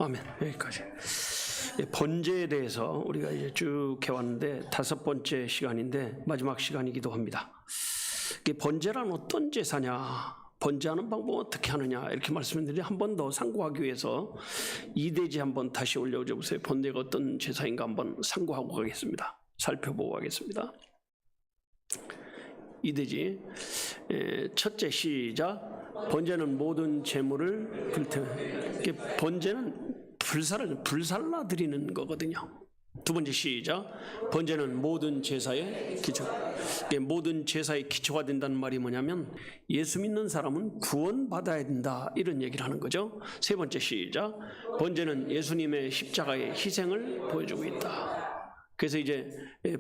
아멘. 여기까지. 번제에 대해서 우리가 이제 쭉 해왔는데 5번째 시간인데 마지막 시간이기도 합니다. 번제란 어떤 제사냐, 번제하는 방법 어떻게 하느냐 이렇게 말씀드리는데 한 번 더 상고하기 위해서 이대지 한번 다시 올려줘 보세요. 번제가 어떤 제사인가 한번 상고하고 가겠습니다. 살펴보고 가겠습니다. 이대지 첫째 시작. 번제는 모든 재물을 번제는 불살라 드리는 거거든요. 두 번째 시작. 번제는 모든 제사의 기초. 모든 제사의 기초가 된다는 말이 뭐냐면 예수 믿는 사람은 구원받아야 된다 이런 얘기를 하는 거죠. 세 번째 시작. 번제는 예수님의 십자가의 희생을 보여주고 있다. 그래서 이제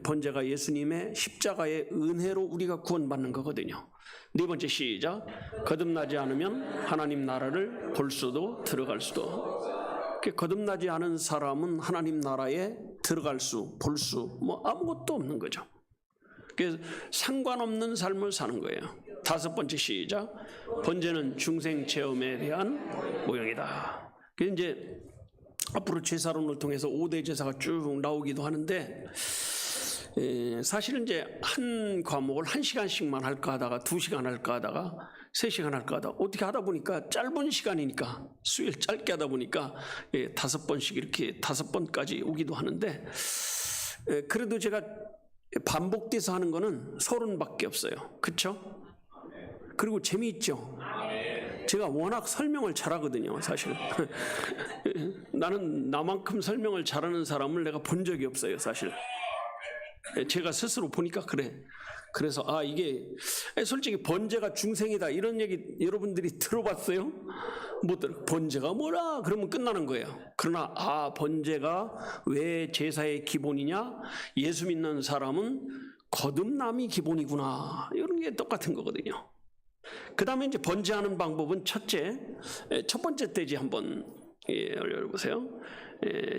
번제가 예수님의 십자가의 은혜로 우리가 구원받는 거거든요. 네 번째 시작. 거듭나지 않으면 하나님 나라를 볼 수도 들어갈 수도. 거듭나지 않은 사람은 하나님 나라에 들어갈 수, 볼 수 아무것도 없는 거죠. 그래서 상관없는 삶을 사는 거예요. 다섯 번째 시작. 번제는 중생 체험에 대한 모형이다. 그래서 이제 앞으로 제사론을 통해서 5대 제사가 쭉 나오기도 하는데 사실은 이제 한 과목을 1시간씩만 할까 하다가 2시간 할까 하다가 3시간 할까 하다가 어떻게 하다 보니까 짧은 시간이니까 수요일 짧게 하다 보니까 5번씩 이렇게 5번까지 오기도 하는데 그래도 제가 반복돼서 하는 거는 30밖에 없어요. 그렇죠? 그리고 재미있죠? 제가 워낙 설명을 잘하거든요, 사실. 나는 나만큼 설명을 잘하는 사람을 내가 본 적이 없어요, 사실. 제가 스스로 보니까 그래. 그래서 이게 솔직히 번제가 중생이다 이런 얘기 여러분들이 들어봤어요? 못 들어. 번제가 뭐라 그러면 끝나는 거예요. 그러나 번제가 왜 제사의 기본이냐? 예수 믿는 사람은 거듭남이 기본이구나. 이런 게 똑같은 거거든요. 그 다음에 이제 번제하는 방법은 첫 번째 떼지 한번 열어보세요.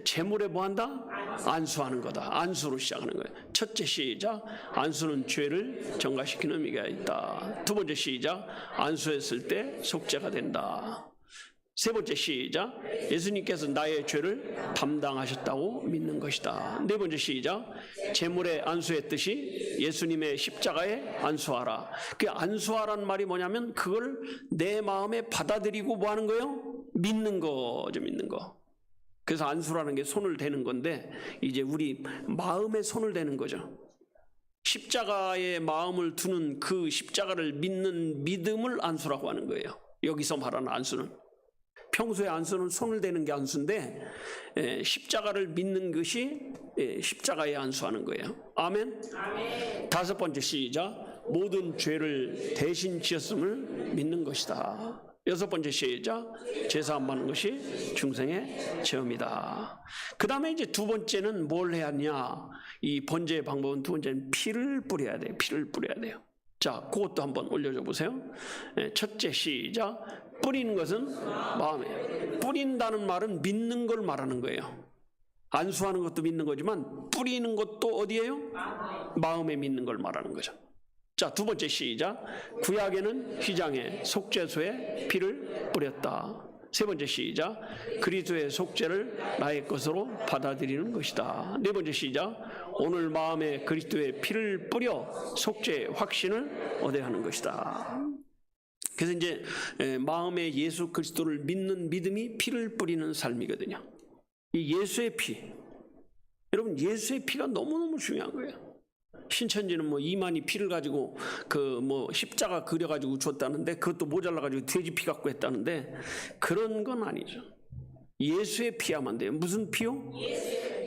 재물에 뭐한다? 안수하는 거다. 안수로 시작하는 거예요. 첫째 시작. 안수는 죄를 정화시키는 의미가 있다. 두 번째 시작. 안수했을 때 속죄가 된다. 세 번째 시작. 예수님께서 나의 죄를 담당하셨다고 믿는 것이다. 네 번째 시작. 제물에 안수했듯이 예수님의 십자가에 안수하라. 그 안수하라는 말이 뭐냐면 그걸 내 마음에 받아들이고 뭐 하는 거예요? 믿는 거죠, 믿는 거. 그래서 안수라는 게 손을 대는 건데 이제 우리 마음에 손을 대는 거죠. 십자가에 마음을 두는 그 십자가를 믿는 믿음을 안수라고 하는 거예요. 여기서 말하는 안수는. 평소에 안수는 손을 대는 게 안수인데 십자가를 믿는 것이 십자가에 안수하는 거예요. 아멘? 아멘. 다섯 번째 시작. 모든 죄를 대신 지었음을 믿는 것이다. 여섯 번째 시작. 제사 안 받는 것이 중생의 체험이다. 그 다음에 이제 두 번째는 뭘 해야 하냐? 이 번제의 방법은 두 번째는 피를 뿌려야 돼요. 피를 뿌려야 돼요. 자, 그것도 한번 올려줘 보세요. 첫째 시작. 뿌리는 것은 마음에. 뿌린다는 말은 믿는 걸 말하는 거예요. 안수하는 것도 믿는 거지만 뿌리는 것도 어디예요? 마음에 믿는 걸 말하는 거죠. 자, 두 번째 시작. 구약에는 휘장에 속죄소에 피를 뿌렸다. 세 번째 시작. 그리스도의 속죄를 나의 것으로 받아들이는 것이다. 네 번째 시작. 오늘 마음에 그리스도의 피를 뿌려 속죄의 확신을 얻어야 하는 것이다. 그래서 이제 마음에 예수 그리스도를 믿는 믿음이 피를 뿌리는 삶이거든요. 이 예수의 피. 여러분, 예수의 피가 너무너무 중요한 거예요. 신천지는 이만희 피를 가지고 십자가 그려가지고 줬다는데 그것도 모자라가지고 돼지 피 갖고 했다는데 그런 건 아니죠. 예수의 피야만 돼요. 무슨 피요?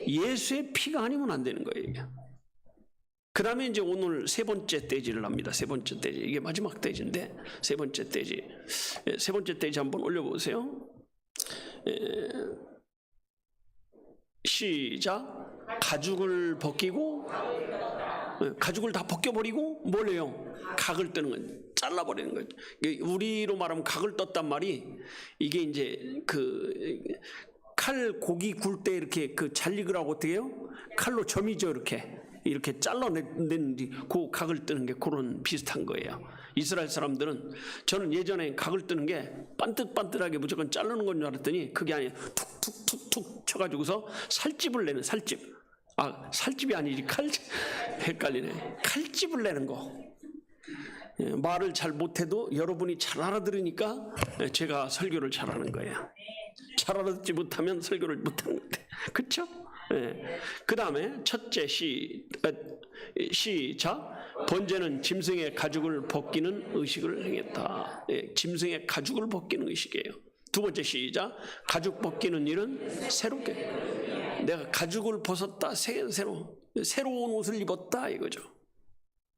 예수의 피가 아니면 안 되는 거예요, 이게. 그 다음에 이제 오늘 세 번째 떼지를 합니다. 세 번째 떼지. 이게 마지막 떼지인데, 세 번째 떼지. 세 번째 떼지 한번 올려보세요. 시작. 가죽을 벗기고, 가죽을 다 벗겨버리고, 뭘 해요? 각을 뜨는 거예요. 잘라버리는 거예요. 우리로 말하면 각을 떴단 말이, 이게 이제 칼 고기 굴 때 이렇게 잘 익으라고 어떻게 해요? 칼로 점이죠, 이렇게. 이렇게 잘라낸 그 각을 뜨는 게 그런 비슷한 거예요. 이스라엘 사람들은 저는 예전에 각을 뜨는 게 반듯반듯하게 무조건 자르는 건 줄 알았더니 그게 아니에요. 툭툭툭툭 쳐가지고서 살집을 내는 살집. 아, 살집이 아니지 헷갈리네. 칼집을 내는 거. 말을 잘 못해도 여러분이 잘 알아들으니까 제가 설교를 잘하는 거예요. 잘 알아듣지 못하면 설교를 못하는 것 같아요. 그렇죠? 그 다음에 첫째 시작. 번제는 짐승의 가죽을 벗기는 의식을 행했다. 짐승의 가죽을 벗기는 의식이에요. 두 번째 시작. 가죽 벗기는 일은 새롭게. 내가 가죽을 벗었다. 새로운 옷을 입었다 이거죠.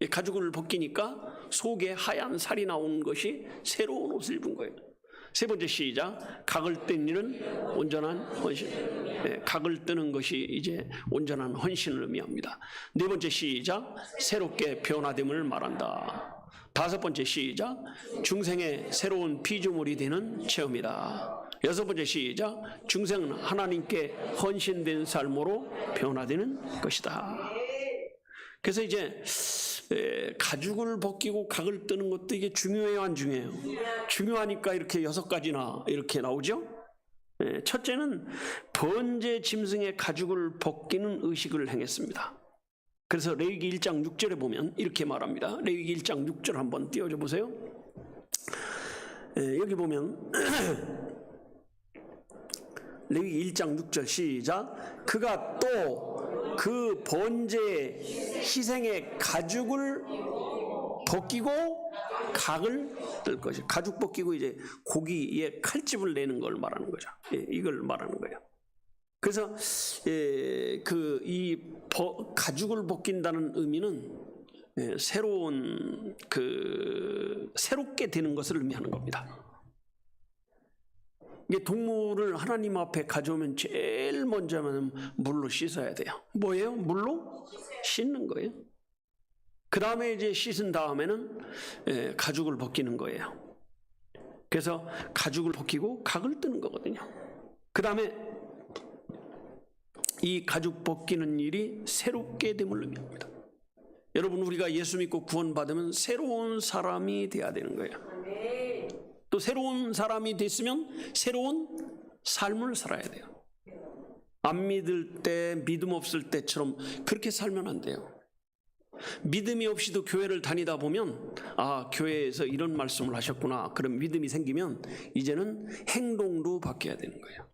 가죽을 벗기니까 속에 하얀 살이 나오는 것이 새로운 옷을 입은 거예요. 세 번째 시작. 각을 뜬 일은 온전한 헌신. 각을 뜨는 것이 이제 온전한 헌신을 의미합니다. 네 번째 시작. 새롭게 변화됨을 말한다. 다섯 번째 시작. 중생의 새로운 피조물이 되는 체험이다. 여섯 번째 시작. 중생은 하나님께 헌신된 삶으로 변화되는 것이다. 그래서 이제 가죽을 벗기고 각을 뜨는 것도 이게 중요해요, 안 중요해요? 중요하니까 이렇게 6가지나 이렇게 나오죠. 첫째는 번제 짐승의 가죽을 벗기는 의식을 행했습니다. 그래서 레위기 1장 6절에 보면 이렇게 말합니다. 레위기 1장 6절 한번 띄워줘 보세요. 여기 보면 레위기 1장 6절 시작. 그가 또 그 번제 희생의 가죽을 벗기고 각을 뜰 것이죠. 가죽 벗기고 이제 고기에 칼집을 내는 걸 말하는 거죠. 이걸 말하는 거예요. 그래서 이 가죽을 벗긴다는 의미는 새롭게 되는 것을 의미하는 겁니다. 이게 동물을 하나님 앞에 가져오면 제일 먼저 하면 물로 씻어야 돼요. 뭐예요? 물로 씻는 거예요. 그 다음에 이제 씻은 다음에는 가죽을 벗기는 거예요. 그래서 가죽을 벗기고 각을 뜨는 거거든요. 그 다음에 이 가죽 벗기는 일이 새롭게 됨을 의미합니다. 여러분, 우리가 예수 믿고 구원받으면 새로운 사람이 돼야 되는 거예요. 또 새로운 사람이 됐으면 새로운 삶을 살아야 돼요. 안 믿을 때, 믿음 없을 때처럼 그렇게 살면 안 돼요. 믿음이 없이도 교회를 다니다 보면 아, 교회에서 이런 말씀을 하셨구나. 그럼 믿음이 생기면 이제는 행동도 바뀌어야 되는 거예요.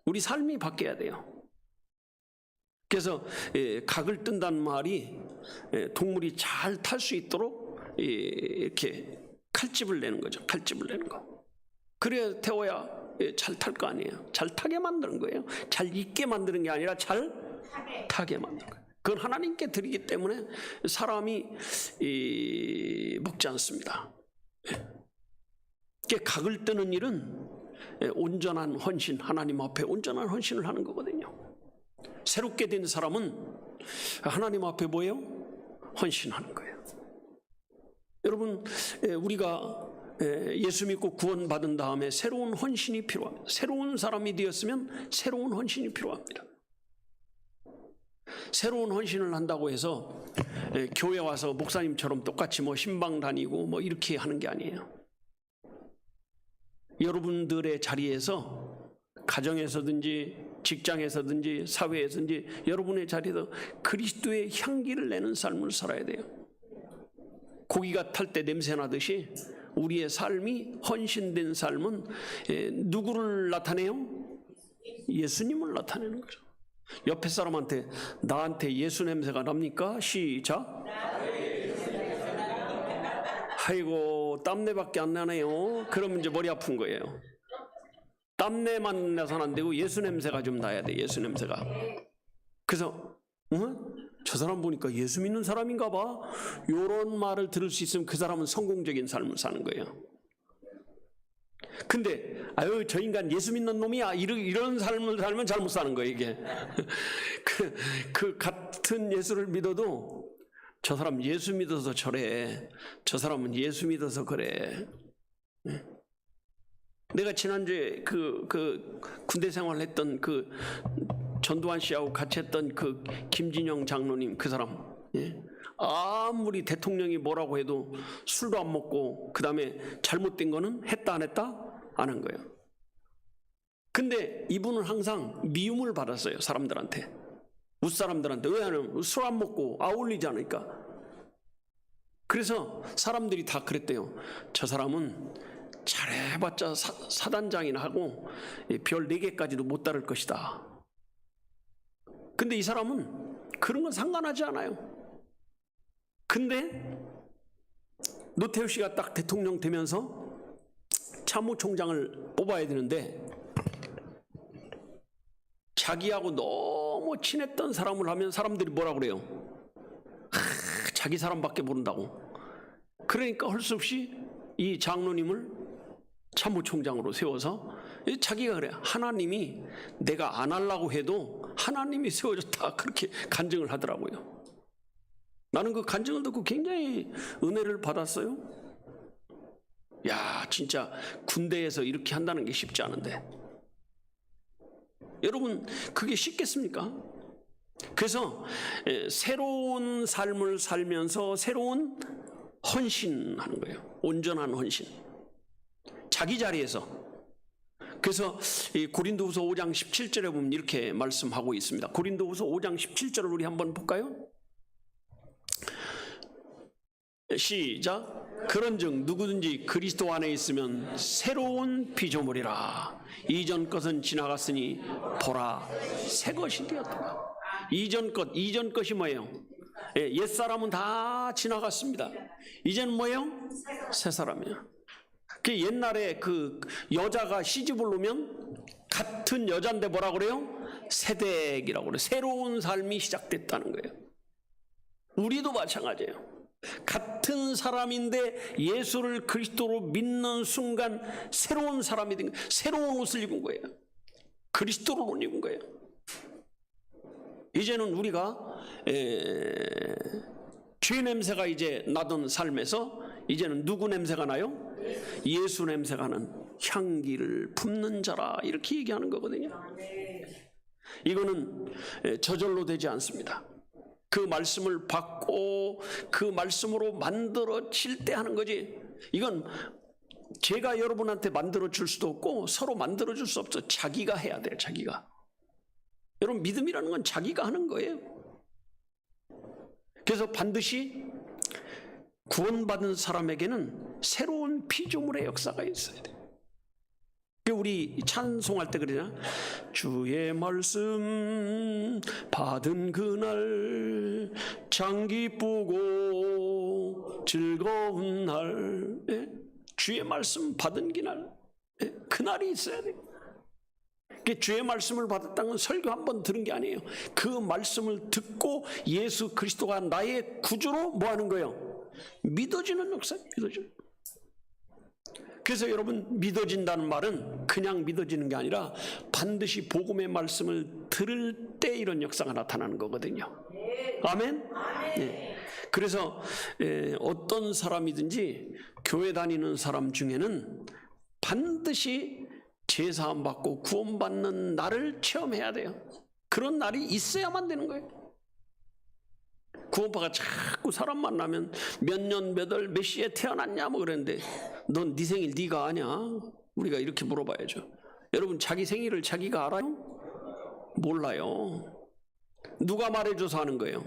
우리 삶이 바뀌어야 돼요. 그래서 각을 뜬다는 말이 동물이 잘 탈 수 있도록 이렇게 칼집을 내는 거죠. 칼집을 내는 거. 그래야 태워야 잘 탈 거 아니에요. 잘 타게 만드는 거예요. 잘 있게 만드는 게 아니라 잘 타게 만드는 거예요. 그건 하나님께 드리기 때문에 사람이 먹지 않습니다. 각을 뜨는 일은 온전한 헌신, 하나님 앞에 온전한 헌신을 하는 거거든요. 새롭게 된 사람은 하나님 앞에 뭐예요? 헌신하는 거예요. 여러분, 우리가 예수 믿고 구원받은 다음에 새로운 헌신이 필요합니다. 새로운 사람이 되었으면 새로운 헌신이 필요합니다. 새로운 헌신을 한다고 해서 교회 와서 목사님처럼 똑같이 신방 다니고 이렇게 하는 게 아니에요. 여러분들의 자리에서 가정에서든지 직장에서든지 사회에서든지 여러분의 자리에서 그리스도의 향기를 내는 삶을 살아야 돼요. 고기가 탈 때 냄새 나듯이 우리의 삶이 헌신된 삶은 누구를 나타내요? 예수님을 나타내는 거죠. 옆에 사람한테 나한테 예수 냄새가 납니까? 시작. 아이고, 땀내밖에 안 나네요. 그러면 이제 머리 아픈 거예요. 땀내만 나서는 안 되고 예수 냄새가 좀 나야 돼. 예수 냄새가. 그래서 저 사람 보니까 예수 믿는 사람인가 봐. 이런 말을 들을 수 있으면 그 사람은 성공적인 삶을 사는 거예요. 근데 아유, 저 인간 예수 믿는 놈이야, 이런 삶을 살면 잘못 사는 거예요. 이게 그 같은 예수를 믿어도 저 사람 예수 믿어서 저래, 저 사람은 예수 믿어서 그래. 내가 지난주에 그 군대 생활했던 전두환 씨하고 같이 했던 그 김진영 장로님 그 사람, 예? 아무리 대통령이 뭐라고 해도 술도 안 먹고 그 다음에 잘못된 거는 했다 안 했다? 안 한 거예요. 근데 이분은 항상 미움을 받았어요. 사람들한테, 웃사람들한테. 왜 하냐면 술 안 먹고 어울리지 않으니까. 그래서 사람들이 다 그랬대요. 저 사람은 잘해봤자 사단장이나 하고 별 4개까지도 못 따를 것이다. 근데 이 사람은 그런 건 상관하지 않아요. 근데 노태우 씨가 딱 대통령 되면서 참모총장을 뽑아야 되는데 자기하고 너무 친했던 사람을 하면 사람들이 뭐라 그래요? 자기 사람밖에 모른다고. 그러니까 할 수 없이 이 장로님을 참모총장으로 세워서 자기가 그래. 하나님이 내가 안 하려고 해도 하나님이 세워줬다. 그렇게 간증을 하더라고요. 나는 그 간증을 듣고 굉장히 은혜를 받았어요. 야, 진짜 군대에서 이렇게 한다는 게 쉽지 않은데. 여러분, 그게 쉽겠습니까? 그래서 새로운 삶을 살면서 새로운 헌신하는 거예요. 온전한 헌신. 자기 자리에서. 그래서 고린도후서 5장 17절에 보면 이렇게 말씀하고 있습니다. 고린도후서 5장 17절을 우리 한번 볼까요? 시작. 그런즉 누구든지 그리스도 안에 있으면 새로운 피조물이라. 이전 것은 지나갔으니 보라 새 것이 되었다. 이전 것이 뭐예요? 옛사람은 다 지나갔습니다. 이제는 뭐예요? 새 사람이에요. 그 옛날에 그 여자가 시집을 오면 같은 여자인데 뭐라 그래요? 새댁이라고 그래요. 새로운 삶이 시작됐다는 거예요. 우리도 마찬가지예요. 같은 사람인데 예수를 그리스도로 믿는 순간 새로운 사람이 된 거예요. 새로운 옷을 입은 거예요. 그리스도를 옷 입은 거예요. 이제는 우리가 죄 냄새가 이제 나던 삶에서 이제는 누구 냄새가 나요? 예수 냄새가 나는 향기를 품는 자라, 이렇게 얘기하는 거거든요. 이거는 저절로 되지 않습니다. 그 말씀을 받고 그 말씀으로 만들어질 때 하는 거지. 이건 제가 여러분한테 만들어줄 수도 없고 서로 만들어줄 수 없어. 자기가 해야 돼요. 자기가. 여러분, 믿음이라는 건 자기가 하는 거예요. 그래서 반드시 구원받은 사람에게는 새로운 피조물의 역사가 있어야 돼요. 우리 찬송할 때 그러잖아. 주의 말씀 받은 그날 참 기쁘고 즐거운 날. 예? 주의 말씀 받은 그날, 예? 그날이 있어야 돼요. 주의 말씀을 받았다는 건 설교 한번 들은 게 아니에요. 그 말씀을 듣고 예수 그리스도가 나의 구주로 뭐 하는 거예요? 믿어지는 역사예요. 믿어지는. 그래서 여러분, 믿어진다는 말은 그냥 믿어지는 게 아니라 반드시 복음의 말씀을 들을 때 이런 역사가 나타나는 거거든요. 아멘? 네. 그래서 어떤 사람이든지 교회 다니는 사람 중에는 반드시 제사함 받고 구원받는 날을 체험해야 돼요. 그런 날이 있어야만 되는 거예요. 구원파가 자꾸 사람 만나면 몇 년, 몇 월, 몇 시에 태어났냐 뭐 그랬는데, 넌 네 생일 네가 아냐? 우리가 이렇게 물어봐야죠. 여러분, 자기 생일을 자기가 알아요? 몰라요. 누가 말해줘서 하는 거예요?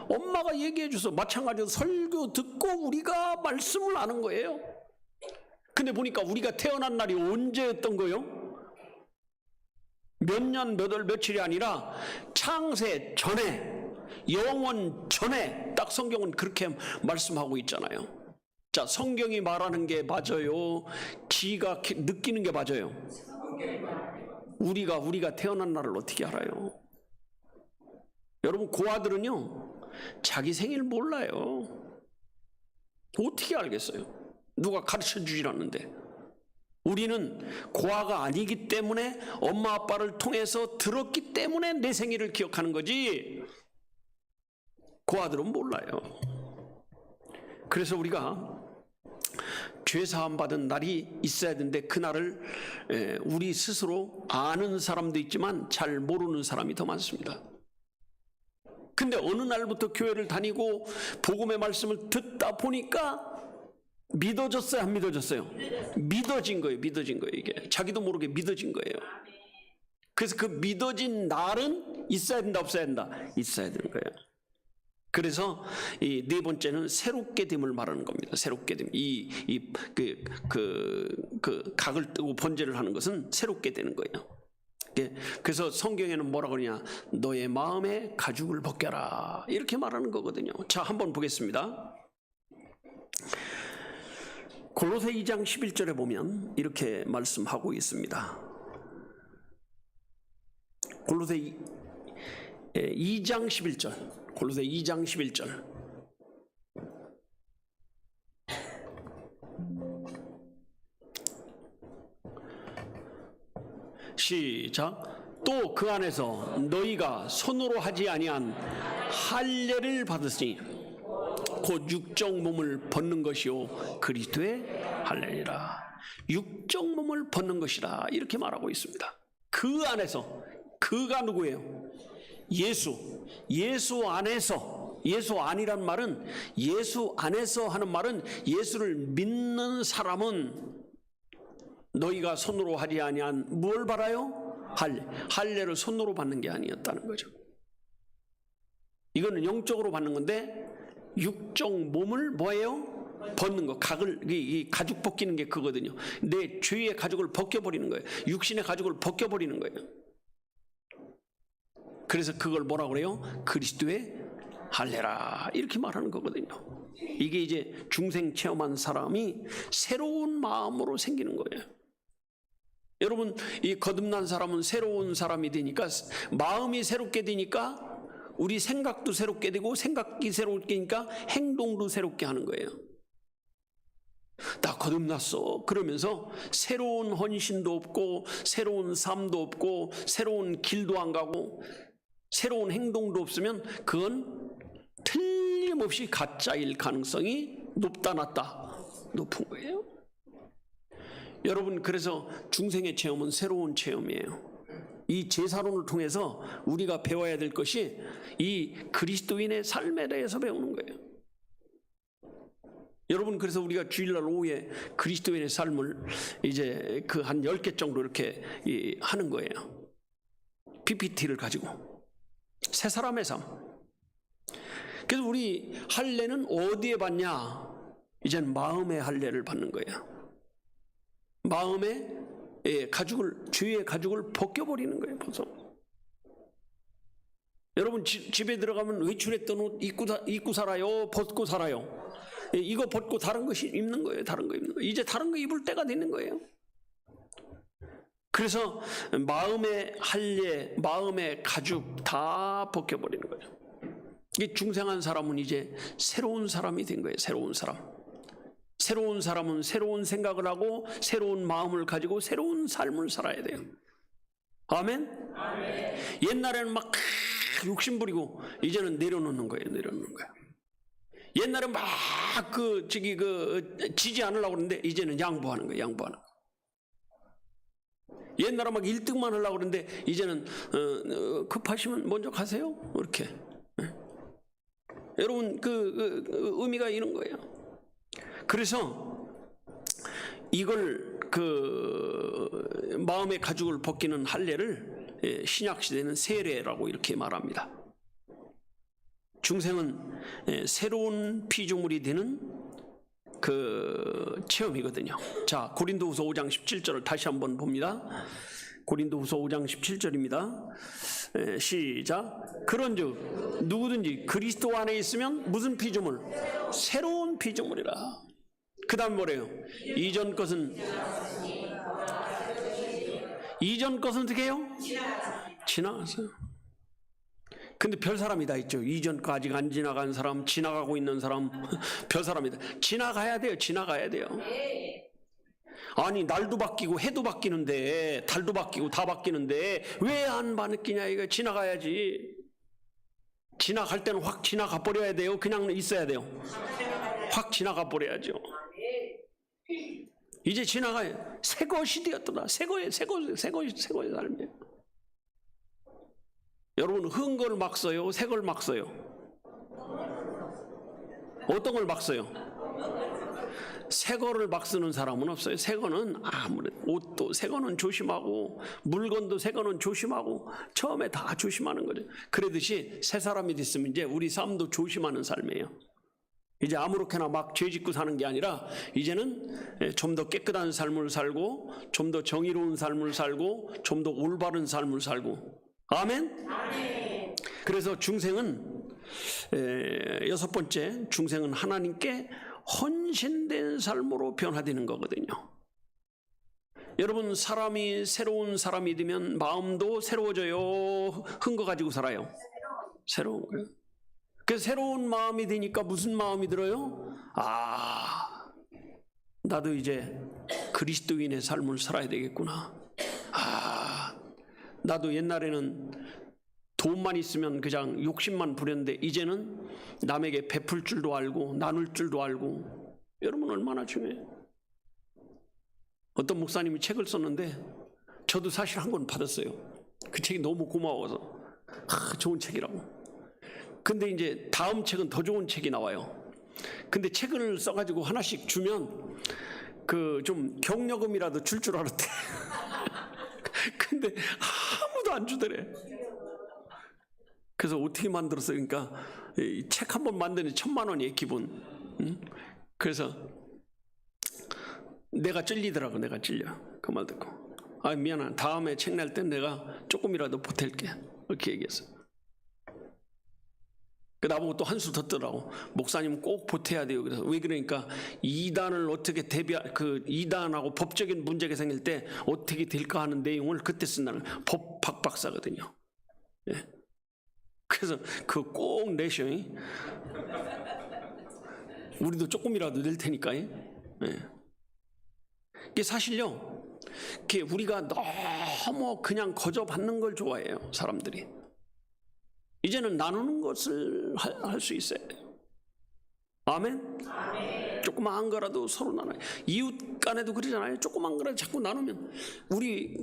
엄마가 얘기해줘서. 마찬가지로 설교 듣고 우리가 말씀을 아는 거예요. 근데 보니까 우리가 태어난 날이 언제였던 거예요? 몇 년, 몇 월, 며칠이 아니라 창세 전에, 영원 전에. 딱 성경은 그렇게 말씀하고 있잖아요. 자, 성경이 말하는 게 맞아요? 지가 느끼는 게 맞아요? 우리가 태어난 날을 어떻게 알아요? 여러분, 고아들은요 자기 생일 몰라요. 어떻게 알겠어요? 누가 가르쳐 주질 않는데. 우리는 고아가 아니기 때문에 엄마 아빠를 통해서 들었기 때문에 내 생일을 기억하는 거지, 고아들은 몰라요. 그래서 우리가 죄사함 받은 날이 있어야 되는데 그날을 우리 스스로 아는 사람도 있지만 잘 모르는 사람이 더 많습니다. 근데 어느 날부터 교회를 다니고 복음의 말씀을 듣다 보니까 믿어졌어요, 안 믿어졌어요? 믿어진 거예요, 이게. 자기도 모르게 믿어진 거예요. 그래서 그 믿어진 날은 있어야 된다, 없어야 된다? 있어야 되는 거예요. 그래서 이 네 번째는 새롭게 됨을 말하는 겁니다. 새롭게 됨. 각을 뜨고 번제를 하는 것은 새롭게 되는 거예요. 그래서 성경에는 뭐라고 그러냐? 너의 마음의 가죽을 벗겨라. 이렇게 말하는 거거든요. 자, 한번 보겠습니다. 골로새 2장 11절에 보면 이렇게 말씀하고 있습니다. 골로새 2장 11절. 골로새 2장 11절. 시작. 또 그 안에서 너희가 손으로 하지 아니한 할례를 받으시니 곧 육적 몸을 벗는 것이요 그리스도의 할례니라. 육적 몸을 벗는 것이라 이렇게 말하고 있습니다. 그 안에서, 그가 누구예요? 예수 안에서. 예수 안이란 말은, 예수 안에서 하는 말은 예수를 믿는 사람은 너희가 손으로 하지 아니한 뭘 받아요? 할례를 손으로 받는 게 아니었다는 거죠. 이거는 영적으로 받는 건데 육적 몸을 뭐예요? 벗는 거. 이 가죽 벗기는 게 그거거든요. 내 죄의 가죽을 벗겨버리는 거예요. 육신의 가죽을 벗겨버리는 거예요. 그래서 그걸 뭐라고 그래요? 그리스도의 할례라 이렇게 말하는 거거든요. 이게 이제 중생 체험한 사람이 새로운 마음으로 생기는 거예요. 여러분, 이 거듭난 사람은 새로운 사람이 되니까, 마음이 새롭게 되니까 우리 생각도 새롭게 되고, 생각이 새롭게 되니까 행동도 새롭게 하는 거예요. 나 거듭났어 그러면서 새로운 헌신도 없고, 새로운 삶도 없고, 새로운 길도 안 가고, 새로운 행동도 없으면 그건 틀림없이 가짜일 가능성이 높다 낮다? 높은 거예요. 여러분, 그래서 중생의 체험은 새로운 체험이에요. 이 제사론을 통해서 우리가 배워야 될 것이 이 그리스도인의 삶에 대해서 배우는 거예요. 여러분, 그래서 우리가 주일날 오후에 그리스도인의 삶을 이제 그 한 10개 정도 이렇게 하는 거예요. PPT를 가지고. 새 사람의 삶. 그래서 우리 할례는 어디에 받냐? 이제는 마음의 할례를 받는 거예요. 마음의 가죽을, 죄의 가죽을 벗겨버리는 거예요. 벌써. 여러분, 집에 들어가면 외출했던 옷 입고 살아요? 벗고 살아요? 이거 벗고 다른 거 입는 거예요. 다른 거 입는 거예요. 이제 다른 거 입을 때가 되는 거예요. 그래서 마음의 할례, 마음의 가죽 다 벗겨버리는 거예요. 이게 중생한 사람은 이제 새로운 사람이 된 거예요. 새로운 사람. 새로운 사람은 새로운 생각을 하고 새로운 마음을 가지고 새로운 삶을 살아야 돼요. 아멘? 아멘. 옛날에는 막 욕심 부리고 이제는 내려놓는 거예요. 내려놓는 거예요. 옛날에 막 지지 않으려고 그러는데 이제는 양보하는 거예요. 양보하는 거예요. 옛날에 막 1등만 하려고 그러는데 이제는 급하시면 먼저 가세요. 이렇게. 여러분, 의미가 이런 거예요. 그래서 이걸 마음의 가죽을 벗기는 할례를 신약 시대는 세례라고 이렇게 말합니다. 중생은 새로운 피조물이 되는 그 체험이거든요. 자, 고린도후서 5장 17절을 다시 한번 봅니다. 고린도후서 5장 17절입니다. 시작. 그런즉 누구든지 그리스도 안에 있으면 무슨 피조물? 새로운 피조물이라. 그 다음 뭐래요? 이전 것은 어떻게 해요? 지나갔어요. 근데 별 사람이 다 있죠. 이전 거 아직 안 지나간 사람, 지나가고 있는 사람, 별 사람이다. 지나가야 돼요. 지나가야 돼요. 아니, 날도 바뀌고 해도 바뀌는데, 달도 바뀌고 다 바뀌는데 왜 안 바뀌냐? 이거 지나가야지. 지나갈 때는 확 지나가 버려야 돼요. 그냥 있어야 돼요. 확 지나가 버려야죠. 이제 지나가요. 새 것이 되었더라. 새 거의 삶이에요. 여러분, 흔 걸 막 써요? 새 걸 막 써요? 어떤 걸 막 써요? 새 거를 막 쓰는 사람은 없어요. 새 거는 아무래도 옷도 새 거는 조심하고 물건도 새 거는 조심하고 처음에 다 조심하는 거죠. 그러듯이 새 사람이 됐으면 이제 우리 삶도 조심하는 삶이에요. 이제 아무렇게나 막 죄 짓고 사는 게 아니라 이제는 좀 더 깨끗한 삶을 살고 좀 더 정의로운 삶을 살고 좀 더 올바른 삶을 살고. 아멘? 그래서 중생은 여섯 번째, 중생은 하나님께 헌신된 삶으로 변화되는 거거든요. 여러분, 사람이 새로운 사람이 되면 마음도 새로워져요? 흔 거 가지고 살아요? 새로운 거예요. 그래서 새로운 마음이 되니까 무슨 마음이 들어요? 나도 이제 그리스도인의 삶을 살아야 되겠구나. 나도 옛날에는 돈만 있으면 그냥 욕심만 부렸는데 이제는 남에게 베풀 줄도 알고 나눌 줄도 알고. 여러분, 얼마나 중요해요. 어떤 목사님이 책을 썼는데 저도 사실 한 권 받았어요. 그 책이 너무 고마워서. 좋은 책이라고. 근데 이제 다음 책은 더 좋은 책이 나와요. 근데 책을 써가지고 하나씩 주면 그 좀 격려금이라도 줄 줄 알았대. 근데 아무도 안 주더래. 그래서 어떻게 만들었어요? 그러니까 책 한 번 만드는 1,000만 원이에요, 기본. 그래서 내가 찔리더라고. 내가 찔려. 그 말 듣고. 미안해. 다음에 책 낼 땐 내가 조금이라도 보탤게. 이렇게 얘기했어. 나보고 또 한 수 더 뜨라고. 목사님 꼭 보태야 돼요. 그래서 왜 그러니까 이단을 어떻게 이단하고 법적인 문제가 생길 때 어떻게 될까 하는 내용을 그때 쓴다는 법 박박사거든요. 예. 그래서 그거 꼭 내셔. 우리도 조금이라도 낼 테니까. 예. 이게 사실요, 이게 우리가 너무 그냥 거저 받는 걸 좋아해요, 사람들이. 이제는 나누는 것을 할 수 있어요. 아멘? 조그만 거라도 서로 나눠요. 이웃 간에도 그러잖아요. 조그만 거라도 자꾸 나누면. 우리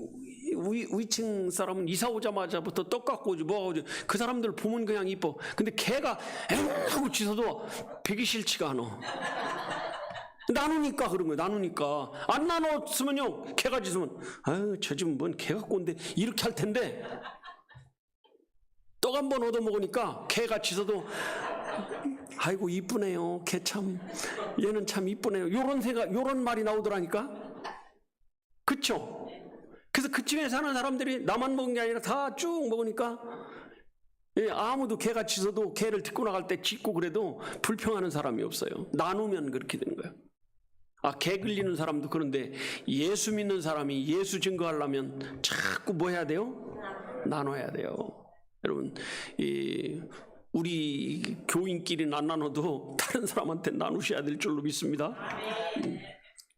위층 사람은 이사 오자마자부터 떡 갖고 오지 뭐 오지. 그 사람들 보면 그냥 이뻐. 근데 걔가 하고 짖어도 배기 싫지가 않아. 나누니까 그런 거예요. 나누니까. 안 나눴으면요, 걔가 짖으면 저 집은 뭔 걔 갖고 온데 이렇게 할 텐데, 떡 한 번 얻어먹으니까 걔가 짖어도 아이고 이쁘네요. 걔 참, 얘는 참 이쁘네요. 요런 말이 나오더라니까. 그쵸? 그래서 그쯤에 사는 사람들이 나만 먹은 게 아니라 다 쭉 먹으니까 아무도 걔가 짖어도 걔를 딛고 나갈 때 짖고 그래도 불평하는 사람이 없어요. 나누면 그렇게 되는 거예요. 개 글리는 사람도 그런데 예수 믿는 사람이 예수 증거하려면 자꾸 뭐 해야 돼요? 나눠야 돼요. 여러분, 우리 교인끼리는 안 나눠도 다른 사람한테 나누셔야 될 줄로 믿습니다.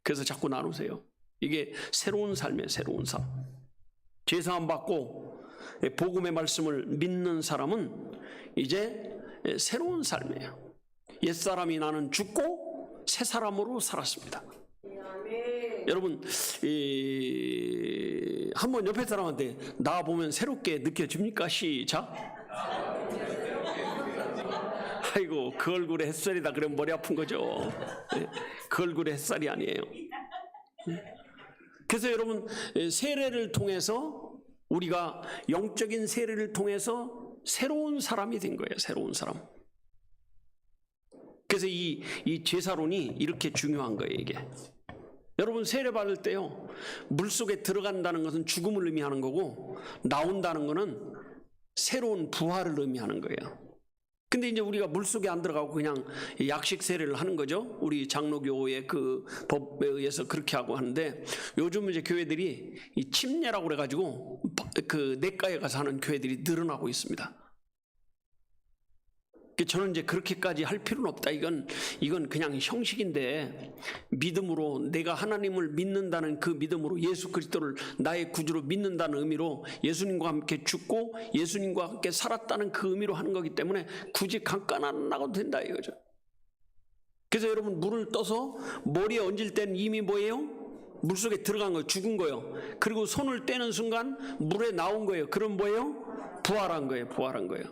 그래서 자꾸 나누세요. 이게 새로운 삶이에요. 새로운 삶. 제사함 받고 복음의 말씀을 믿는 사람은 이제 새로운 삶이에요. 옛사람이 나는 죽고 새 사람으로 살았습니다. 여러분, 한번 옆에 사람한테 나 보면 새롭게 느껴집니까? 시작. 아이고, 그 얼굴에 햇살이다 그러면 머리 아픈 거죠. 그 얼굴에 햇살이 아니에요. 그래서 여러분, 세례를 통해서 우리가 영적인 세례를 통해서 새로운 사람이 된 거예요. 새로운 사람. 그래서 이 제사론이 이렇게 중요한 거예요. 이게 여러분, 세례 받을 때요, 물속에 들어간다는 것은 죽음을 의미하는 거고 나온다는 것은 새로운 부활을 의미하는 거예요. 근데 이제 우리가 물속에 안 들어가고 그냥 약식 세례를 하는 거죠. 우리 장로교의 그 법에 의해서 그렇게 하고 하는데, 요즘 이제 교회들이 이 침례라고 그래가지고 그 내과에 가서 하는 교회들이 늘어나고 있습니다. 저는 이제 그렇게까지 할 필요는 없다. 이건 그냥 형식인데, 믿음으로 내가 하나님을 믿는다는 그 믿음으로 예수 그리스도를 나의 구주로 믿는다는 의미로 예수님과 함께 죽고 예수님과 함께 살았다는 그 의미로 하는 거기 때문에 굳이 강간 안 나가도 된다 이거죠. 그래서 여러분, 물을 떠서 머리에 얹을 때는 이미 뭐예요? 물속에 들어간 거예요. 죽은 거예요. 그리고 손을 떼는 순간 물에 나온 거예요. 그럼 뭐예요? 부활한 거예요. 부활한 거예요.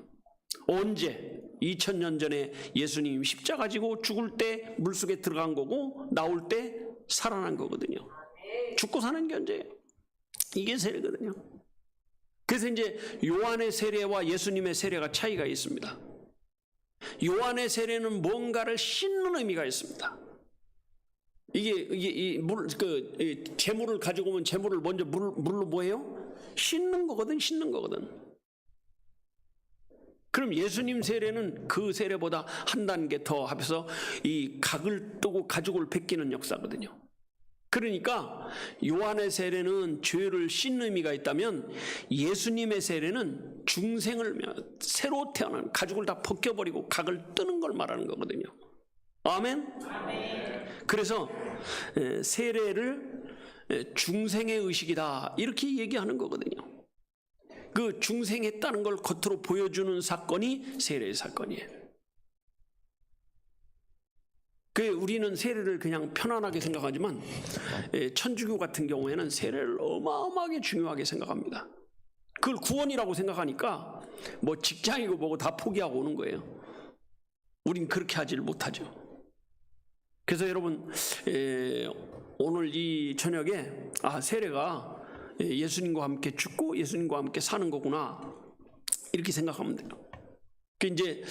언제? 2000년 전에 예수님 십자가 지고 죽을 때 물속에 들어간 거고 나올 때 살아난 거거든요. 죽고 사는 게 언제예요? 이게 세례거든요. 그래서 이제 요한의 세례와 예수님의 세례가 차이가 있습니다. 요한의 세례는 뭔가를 씻는 의미가 있습니다. 이게 재물을 가지고 오면 재물을 먼저 물로 뭐예요? 씻는 거거든, 씻는 거거든. 그럼 예수님 세례는 그 세례보다 한 단계 더 합해서 이 각을 뜨고 가죽을 벗기는 역사거든요. 그러니까 요한의 세례는 죄를 씻는 의미가 있다면 예수님의 세례는 중생을 새로 태어난 가죽을 다 벗겨버리고 각을 뜨는 걸 말하는 거거든요. 아멘? 그래서 세례를 중생의 의식이다 이렇게 얘기하는 거거든요. 그 중생했다는 걸 겉으로 보여주는 사건이 세례의 사건이에요. 우리는 세례를 그냥 편안하게 생각하지만 천주교 같은 경우에는 세례를 어마어마하게 중요하게 생각합니다. 그걸 구원이라고 생각하니까 뭐 직장이고 뭐고 다 포기하고 오는 거예요. 우린 그렇게 하질 못하죠. 그래서 여러분 오늘 이 저녁에 세례가 예수님과 함께 죽고 예수님과 함께 사는 거구나 이렇게 생각하면 돼요. 이제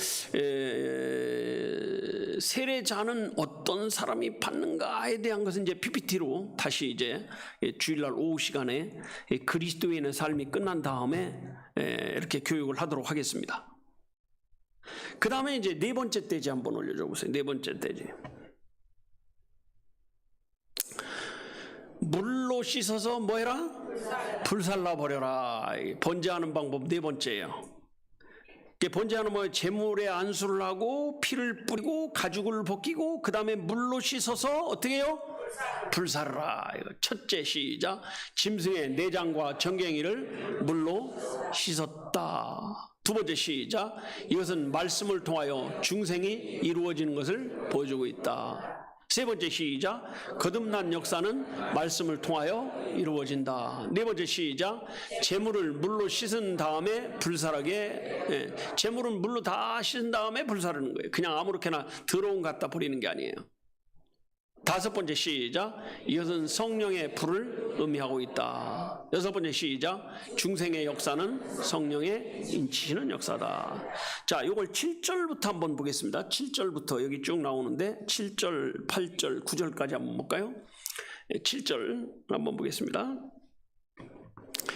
세례자는 어떤 사람이 받는가에 대한 것은 이제 PPT로 다시 이제 주일날 오후 시간에 그리스도인의 삶이 끝난 다음에 이렇게 교육을 하도록 하겠습니다. 그 다음에 이제 네 번째 떼지 한번 올려줘 보세요. 네 번째 떼지. 물로 씻어서 뭐 해라? 불살라 버려라. 번제하는 방법 네 번째예요. 번제하는 뭐 제물에 안수를 하고 피를 뿌리고 가죽을 벗기고 그 다음에 물로 씻어서 어떻게 해요? 불살라. 첫째 시작. 짐승의 내장과 정갱이를 물로 씻었다. 두 번째 시작. 이것은 말씀을 통하여 중생이 이루어지는 것을 보여주고 있다. 세 번째 시작. 거듭난 역사는 말씀을 통하여 이루어진다. 네 번째 시작. 재물을 물로 씻은 다음에 불살하게. 재물은 물로 다 씻은 다음에 불사르는 거예요. 그냥 아무렇게나 더러운 갖다 버리는 게 아니에요. 다섯 번째 시작. 이것은 성령의 불을 의미하고 있다. 여섯 번째 시작. 중생의 역사는 성령의 인치시는 역사다. 자, 이걸 7절부터 한번 보겠습니다. 7절부터 여기 쭉 나오는데 7절, 8절, 9절까지 한번 볼까요? 7절 한번 보겠습니다.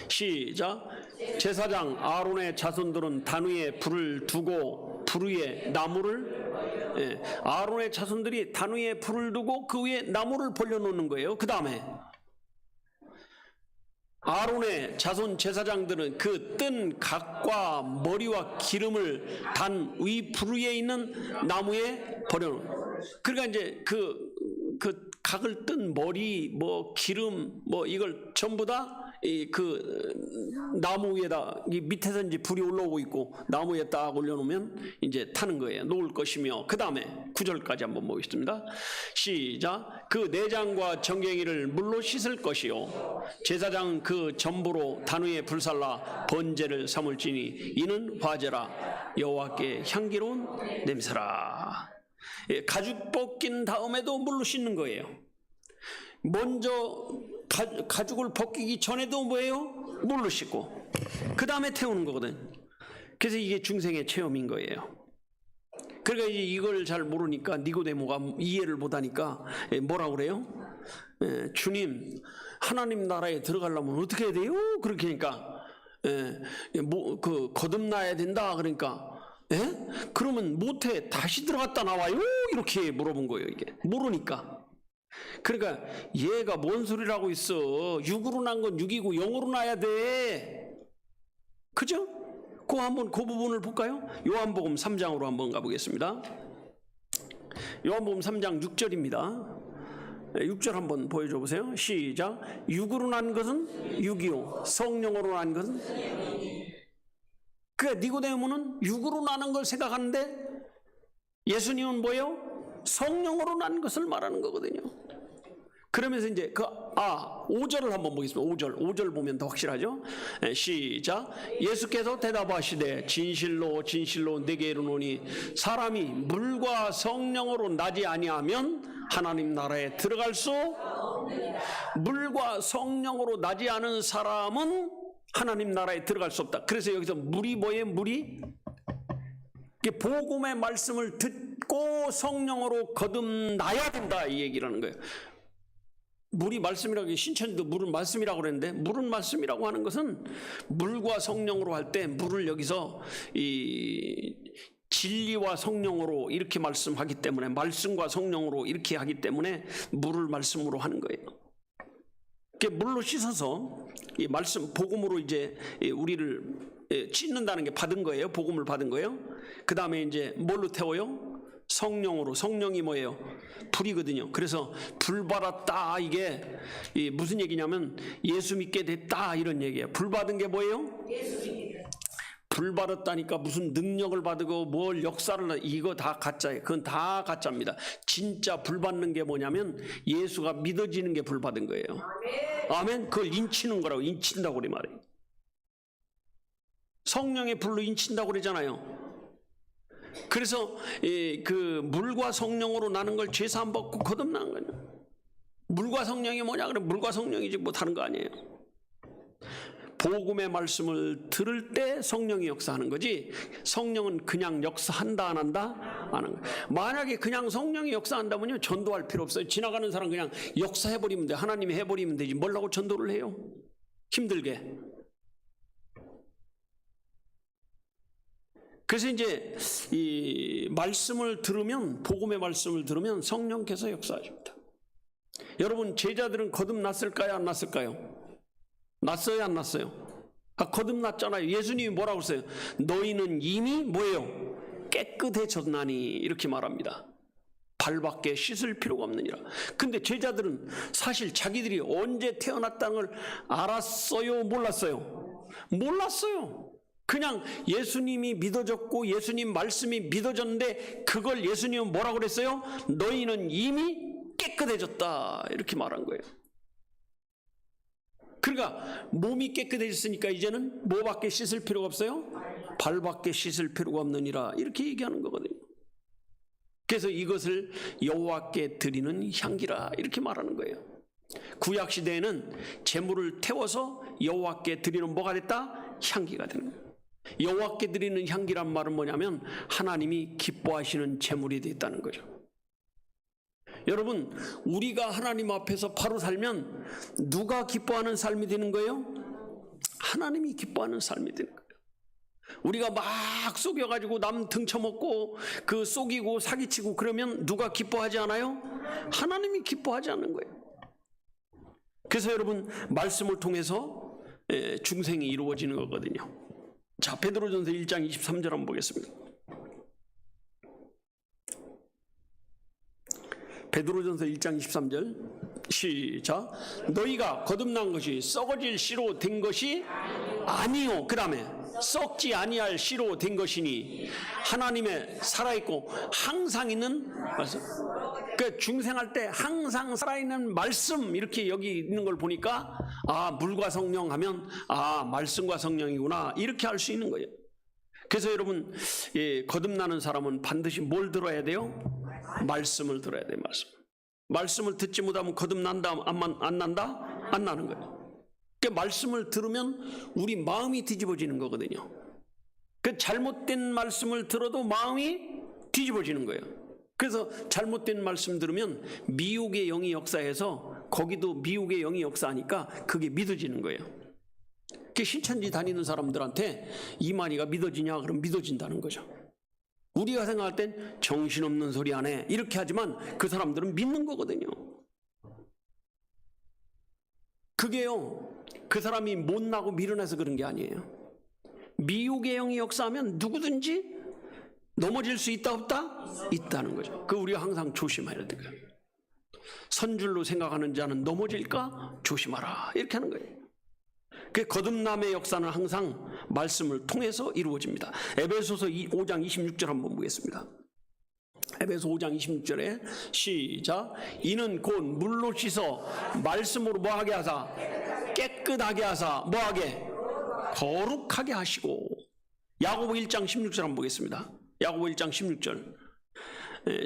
시작. 제사장 아론의 자손들은 단 위에 불을 두고 불 위에 나무를 아론의 자손들이 단 위에 불을 두고 그 위에 나무를 벌려놓는 거예요. 그 다음에 아론의 자손 제사장들은 그 뜬 각과 머리와 기름을 단 위 불 위에 있는 나무에 버려놓는 거예요. 그러니까 이제 그 각을 뜬 머리 뭐 기름 뭐 이걸 전부 다 나무 위에다 이 밑에서 이제 불이 올라오고 있고 나무 위에 딱 올려놓으면 이제 타는 거예요. 놓을 것이며 그 다음에 9절까지 한번 보겠습니다. 시작. 그 내장과 정갱이를 물로 씻을 것이요 제사장 그 전부로 단 위에 불살라 번제를 삼을지니 이는 화제라 여호와께 향기로운 냄새라. 가죽 벗긴 다음에도 물로 씻는 거예요. 먼저 가죽을 벗기기 전에도 뭐예요? 물로 씻고 그 다음에 태우는 거거든. 그래서 이게 중생의 체험인 거예요. 그러니까 이제 이걸 잘 모르니까 니고데모가 이해를 못하니까 뭐라고 그래요? 주님 하나님 나라에 들어가려면 어떻게 해야 돼요? 그렇게 하니까 거듭나야 된다. 그러니까 그러면 못해 다시 들어갔다 나와요? 이렇게 물어본 거예요. 이게 모르니까. 그러니까 얘가 뭔 소리를 하고 있어. 육으로 난 건 육이고 영으로 나야 돼. 그죠? 그 부분을 볼까요? 요한복음 3장으로 한번 가보겠습니다. 요한복음 3장 6절입니다. 6절 한번 보여줘 보세요. 시작. 육으로 난 것은 육이요 성령으로 난 것은 그러니까 니고데모는 육으로 나는 걸 생각하는데 예수님은 뭐예요? 성령으로 난 것을 말하는 거거든요. 그러면서 이제 5절을 한번 보겠습니다. 5절 보면 더 확실하죠. 시작. 예수께서 대답하시되 진실로 진실로 내게 이르노니 사람이 물과 성령으로 나지 아니하면 하나님 나라에 들어갈 수 물과 성령으로 나지 않은 사람은 하나님 나라에 들어갈 수 없다. 그래서 여기서 물이 뭐예요? 물이 복음의 말씀을 듣고 성령으로 거듭나야 된다, 이 얘기를 하는 거예요. 물이 말씀이라고, 신천지도 물은 말씀이라고 그랬는데, 물은 말씀이라고 하는 것은 물과 성령으로 할 때 물을 여기서 이 진리와 성령으로 이렇게 말씀하기 때문에, 말씀과 성령으로 이렇게 하기 때문에 물을 말씀으로 하는 거예요. 물로 씻어서 이 말씀 복음으로 이제 우리를 씻는다는 게 받은 거예요. 복음을 받은 거예요. 그 다음에 이제 뭘로 태워요? 성령으로. 성령이 뭐예요? 불이거든요. 그래서 불 받았다, 이게 무슨 얘기냐면 예수 믿게 됐다, 이런 얘기예요. 불 받은 게 뭐예요? 불 받았다니까 무슨 능력을 받고 뭘 역사를, 이거 다 가짜예요. 그건 다 가짜입니다. 진짜 불 받는 게 뭐냐면 예수가 믿어지는 게 불 받은 거예요. 아멘. 그걸 인치는 거라고, 인친다고 그래 말이에요. 성령의 불로 인친다고 그러잖아요. 그래서 그 물과 성령으로 나는 걸 죄사함 받고 거듭나는 거예요. 물과 성령이 뭐냐? 그래, 물과 성령이지 뭐 다른 거 아니에요. 복음의 말씀을 들을 때 성령이 역사하는 거지, 성령은 그냥 역사한다 안 한다? 안 하는 거예요. 만약에 그냥 성령이 역사한다면요, 전도할 필요 없어요. 지나가는 사람 그냥 역사해버리면 돼. 하나님이 해버리면 되지. 뭘 하고 전도를 해요? 힘들게. 그래서 이제 이 말씀을 들으면, 복음의 말씀을 들으면 성령께서 역사하십니다. 여러분, 제자들은 거듭났을까요? 안 났을까요? 났어요? 안 났어요? 거듭났잖아요. 예수님이 뭐라고 했어요? 너희는 이미 뭐예요? 깨끗해졌나니, 이렇게 말합니다. 발밖에 씻을 필요가 없느니라. 근데 제자들은 사실 자기들이 언제 태어났다는 걸 알았어요? 몰랐어요? 몰랐어요. 그냥 예수님이 믿어졌고 예수님 말씀이 믿어졌는데, 그걸 예수님은 뭐라고 그랬어요? 너희는 이미 깨끗해졌다, 이렇게 말한 거예요. 그러니까 몸이 깨끗해졌으니까 이제는 뭐밖에 씻을 필요가 없어요? 발밖에 씻을 필요가 없느니라, 이렇게 얘기하는 거거든요. 그래서 이것을 여호와께 드리는 향기라, 이렇게 말하는 거예요. 구약 시대에는 제물을 태워서 여호와께 드리는 뭐가 됐다? 향기가 되는 거예요. 여호와께 드리는 향기란 말은 뭐냐면 하나님이 기뻐하시는 제물이 됐다는 거죠. 여러분, 우리가 하나님 앞에서 바로 살면 누가 기뻐하는 삶이 되는 거예요? 하나님이 기뻐하는 삶이 되는 거예요. 우리가 막 속여가지고 남 등쳐먹고 그 속이고 사기치고 그러면 누가 기뻐하지 않아요? 하나님이 기뻐하지 않는 거예요. 그래서 여러분, 말씀을 통해서 중생이 이루어지는 거거든요. 자, 베드로전서 1장 23절 한번 보겠습니다. 베드로전서 1장 23절 시작. 너희가 거듭난 것이 썩어질 씨로 된 것이 아니요, 그 다음에 썩지 아니할 씨로 된 것이니 하나님의 살아있고 항상 있는 말씀. 그 중생할 때 항상 살아있는 말씀, 이렇게 여기 있는 걸 보니까 물과 성령 하면 말씀과 성령이구나, 이렇게 할 수 있는 거예요. 그래서 여러분, 거듭나는 사람은 반드시 뭘 들어야 돼요? 말씀을 들어야 돼요. 말씀을 듣지 못하면 거듭난다? 안 난다? 안 나는 거예요. 그 말씀을 들으면 우리 마음이 뒤집어지는 거거든요. 그 잘못된 말씀을 들어도 마음이 뒤집어지는 거예요. 그래서 잘못된 말씀 들으면 미혹의 영이 역사해서, 거기도 미혹의 영이 역사하니까 그게 믿어지는 거예요. 그 신천지 다니는 사람들한테 이만희가 믿어지냐? 그럼 믿어진다는 거죠. 우리가 생각할 땐 정신없는 소리 안 해, 이렇게 하지만 그 사람들은 믿는 거거든요. 그게요, 그 사람이 못나고 미련해서 그런 게 아니에요. 미혹의 영이 역사하면 누구든지 넘어질 수 있다 없다? 있다는 거죠. 그 우리가 항상 조심해야 돼요. 선줄로 생각하는 자는 넘어질까? 조심하라, 이렇게 하는 거예요. 그 거듭남의 역사는 항상 말씀을 통해서 이루어집니다. 에베소서 5장 26절 한번 보겠습니다. 에베소 5장 26절에 시작. 이는 곧 물로 씻어 말씀으로 뭐하게 하사 깨끗하게 하사 뭐하게 거룩하게 하시고. 야고보 1장 16절 한번 보겠습니다. 야고보 1장 16절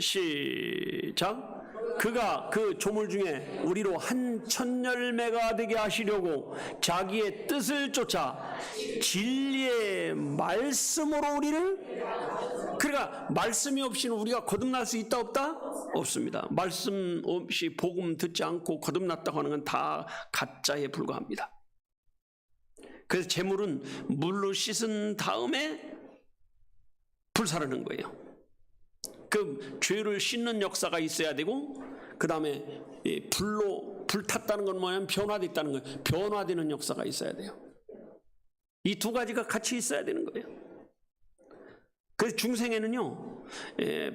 시작. 그가 그 조물 중에 우리로 한 천열매가 되게 하시려고 자기의 뜻을 쫓아 진리의 말씀으로 우리를. 그러니까 말씀이 없이는 우리가 거듭날 수 있다 없다? 없습니다. 말씀 없이 복음 듣지 않고 거듭났다고 하는 건 다 가짜에 불과합니다. 그래서 제물은 물로 씻은 다음에 불사르는 거예요. 그 죄를 씻는 역사가 있어야 되고, 그 다음에 불로 불탔다는 건 뭐냐면 변화됐다는 거예요. 변화되는 역사가 있어야 돼요. 이 두 가지가 같이 있어야 되는 거예요. 그래서 중생에는요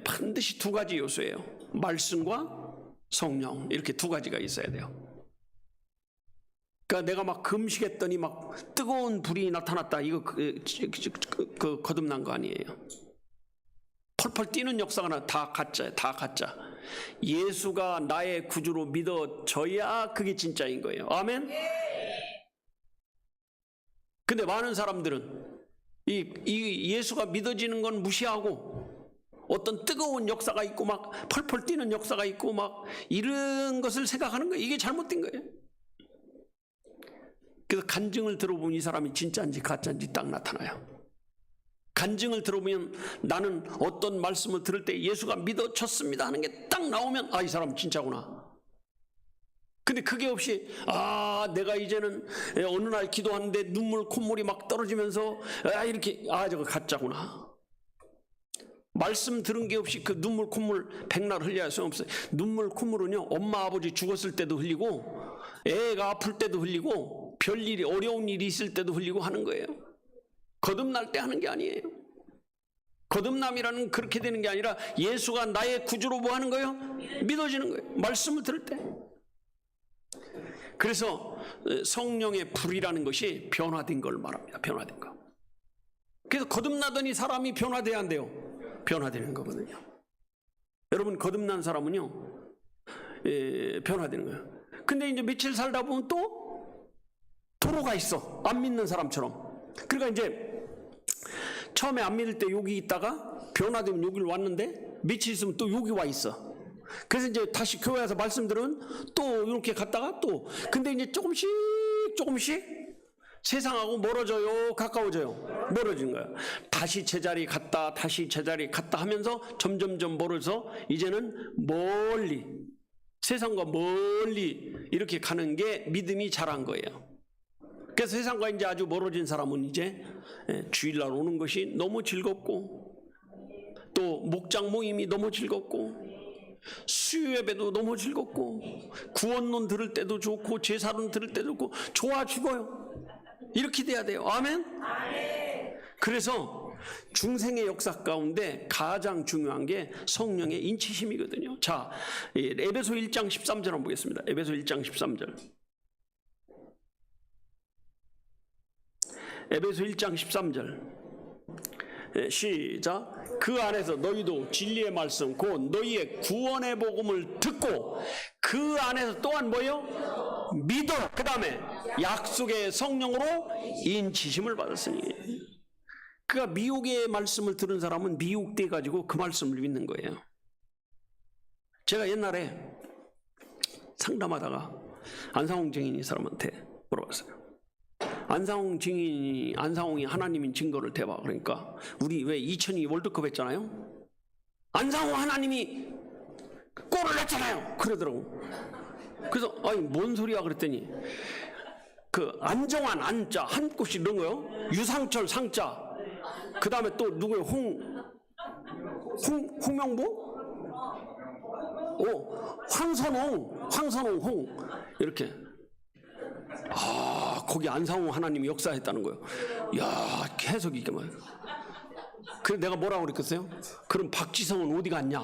반드시 두 가지 요소예요. 말씀과 성령, 이렇게 두 가지가 있어야 돼요. 그러니까 내가 막 금식했더니 막 뜨거운 불이 나타났다, 이거 그 거듭난 거 아니에요. 펄펄 뛰는 역사가 다 가짜예요. 다 가짜. 예수가 나의 구주로 믿어져야 그게 진짜인 거예요. 아멘. 근데 많은 사람들은 이 예수가 믿어지는 건 무시하고 어떤 뜨거운 역사가 있고 막 펄펄 뛰는 역사가 있고 막 이런 것을 생각하는 거예요. 이게 잘못된 거예요. 그래서 간증을 들어보면 이 사람이 진짜인지 가짜인지 딱 나타나요. 간증을 들어보면 나는 어떤 말씀을 들을 때 예수가 믿어졌습니다 하는 게 딱 나오면 아, 이 사람 진짜구나. 근데 그게 없이 내가 이제는 어느 날 기도하는데 눈물 콧물이 막 떨어지면서 이렇게 저거 가짜구나. 말씀 들은 게 없이 그 눈물 콧물 백날 흘려야 소용없어요. 눈물 콧물은요 엄마 아버지 죽었을 때도 흘리고 애가 아플 때도 흘리고 별일이 어려운 일이 있을 때도 흘리고 하는 거예요. 거듭날 때 하는 게 아니에요. 거듭남이라는 그렇게 되는 게 아니라 예수가 나의 구주로 뭐 하는 거예요? 믿어지는 거예요. 말씀을 들을 때. 그래서 성령의 불이라는 것이 변화된 걸 말합니다. 변화된 거. 그래서 거듭나더니 사람이 변화돼야 한대요. 변화되는 거거든요. 여러분 거듭난 사람은요 변화되는 거예요. 근데 이제 며칠 살다 보면 또 도로가 있어. 안 믿는 사람처럼. 그러니까 이제 처음에 안 믿을 때 여기 있다가 변화되면 여기를 왔는데 며칠 있으면 또 여기 와 있어. 그래서 이제 다시 교회 와서 말씀 들으면 또 이렇게 갔다가 또 근데 이제 조금씩 세상하고 멀어져요, 가까워져요? 멀어지는 거예요. 다시 제자리 갔다 다시 제자리 갔다 하면서 점점점 멀어서 이제는 멀리, 세상과 멀리 이렇게 가는 게 믿음이 자란 거예요. 그래서 세상과 이제 아주 멀어진 사람은 이제 주일날 오는 것이 너무 즐겁고 또 목장 모임이 너무 즐겁고 수요 예배도 너무 즐겁고 구원론 들을 때도 좋고 제사론 들을 때도 좋고 좋아 죽어요. 이렇게 돼야 돼요. 아멘? 그래서 중생의 역사 가운데 가장 중요한 게 성령의 인치심이거든요. 자, 에베소 1장 13절 한번 보겠습니다. 에베소 1장 13절. 에베소 1장 13절 시작. 그 안에서 너희도 진리의 말씀 곧 너희의 구원의 복음을 듣고 그 안에서 또한 뭐요? 믿어. 그 다음에 약속의 성령으로 인치심을 받았으니. 그러니까 미혹의 말씀을 들은 사람은 미혹돼 가지고 그 말씀을 믿는 거예요. 제가 옛날에 상담하다가 안상홍 증인이 사람한테 물어봤어요. 안상홍이 하나님인 증거를 대봐. 그러니까 우리 왜 2002 월드컵 했잖아요. 안상홍 하나님이 골을 넣었잖아요. 그러더라고. 그래서 아니 뭔 소리야 그랬더니 그 안정환 안자 한 곳씩 넣은 거요. 유상철 상자. 그 다음에 또 누구예요? 홍명보? 황선홍 홍 이렇게. 거기 안상홍 하나님이 역사했다는 거예요. 야, 해석이 이게 뭐예요? 그래서 내가 뭐라고 그랬겠어요? 그럼 박지성은 어디 갔냐?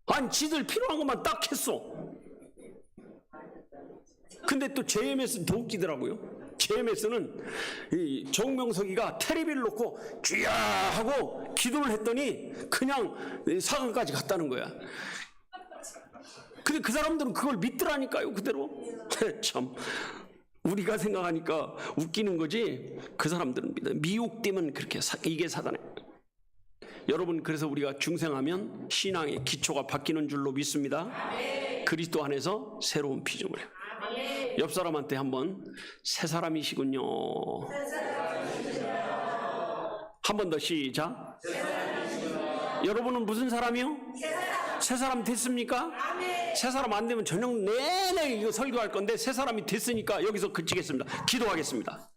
아니, 지들 필요한 것만 딱 했어. 근데 또 JMS 더 웃기더라고요. JMS는 이 정명석이가 테레비를 놓고 주야 하고 기도를 했더니 그냥 사강까지 갔다는 거야. 근데 그 사람들은 그걸 믿더라니까요, 그대로. 참 우리가 생각하니까 웃기는 거지 그 사람들은 믿어요. 미혹되면 그렇게 이게 사단에. 여러분, 그래서 우리가 중생하면 신앙의 기초가 바뀌는 줄로 믿습니다. 그리스도 안에서 새로운 피조물. 옆 사람한테 한번 새 사람이시군요. 한 번 더 시작. 여러분은 무슨 사람이요? 새 사람 됐습니까? 새 사람 안 되면 저녁 내내 이거 설교할 건데 새 사람이 됐으니까 여기서 그치겠습니다. 기도하겠습니다.